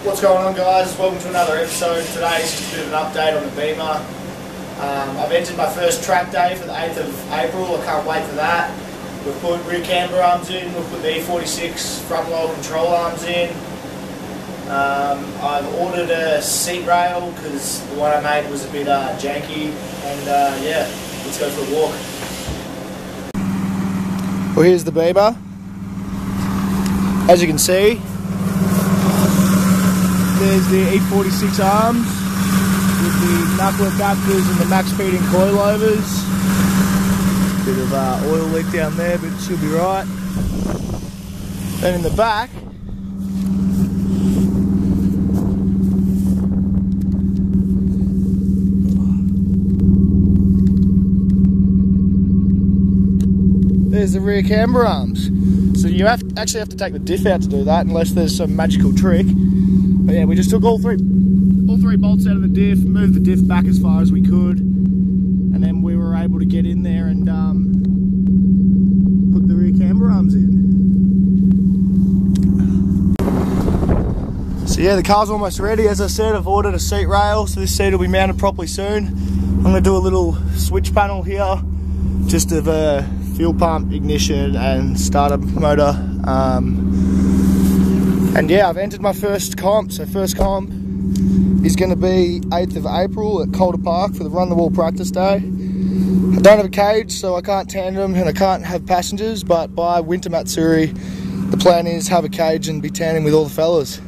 What's going on, guys? Welcome to another episode. Today is just a bit of an update on the Beamer. I've entered my first track day for the 8th of April. I can't wait for that. We've put rear camber arms in, we've put the E46 front lower control arms in. I've ordered a seat rail because the one I made was a bit janky, and yeah, let's go for a walk. Well, here's the Beamer. As you can see, there's the E46 arms with the knuckle adapters and the max speeding coilovers. Bit of oil leak down there, but it should be right. Then in the back, there's the rear camber arms. So you actually have to take the diff out to do that, unless there's some magical trick. But yeah, we just took all three bolts out of the diff, moved the diff back as far as we could, and then we were able to get in there and put the rear camber arms in. So yeah, the car's almost ready. As I said, I've ordered a seat rail, so this seat will be mounted properly soon. I'm going to do a little switch panel here, just of a fuel pump, ignition and starter motor. And yeah, I've entered my first comp. So first comp is going to be 8th of April at Calder Park for the Run the Wall practice day. I don't have a cage, so I can't tandem and I can't have passengers, but by Winter Matsuri, the plan is have a cage and be tandem with all the fellas.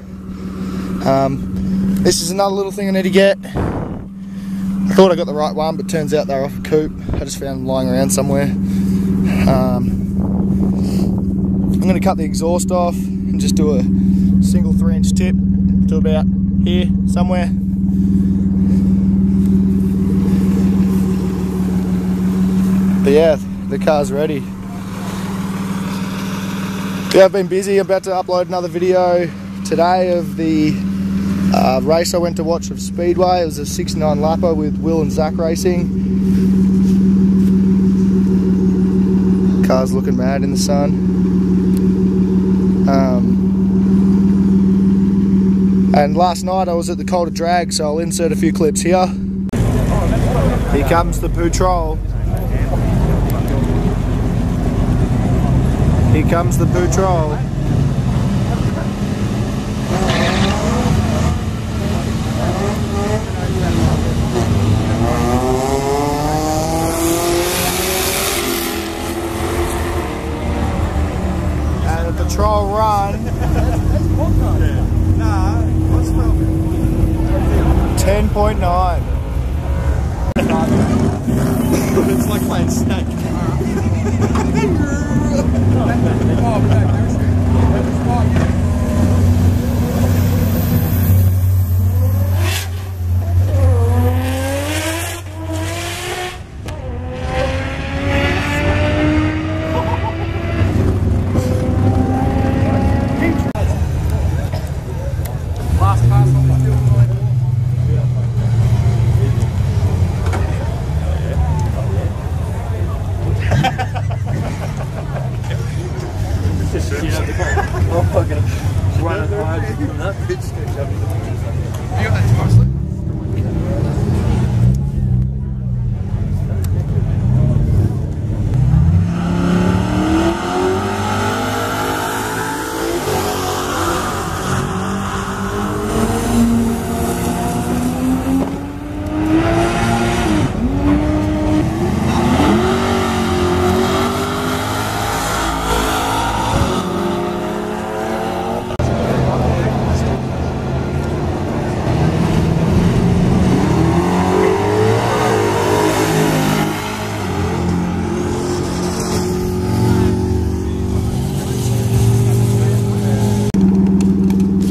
This is another little thing I need to get. I thought I got the right one, but turns out they're off a coupe. I just found them lying around somewhere. I'm going to cut the exhaust off and just do a single 3-inch tip to about here somewhere. But yeah, the car's ready. Yeah, I've been busy. I'm about to upload another video today of the race I went to watch of Speedway. It was a 69 lapper with Will and Zach Racing. Car's looking mad in the sun. And last night I was at the Calder Drag, so I'll insert a few clips here. Here comes the Patrol. Here comes the Patrol. And the Patrol run 10.9. It's like playing snake.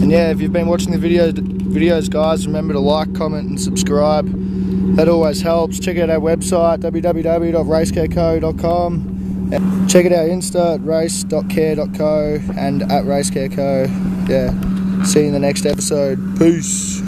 Yeah, if you've been watching the videos, guys, remember to like, comment and subscribe. That always helps. Check out our website, www.racecareco.com. Check out our Insta at race.care.co and at racecareco. Yeah, see you in the next episode. Peace.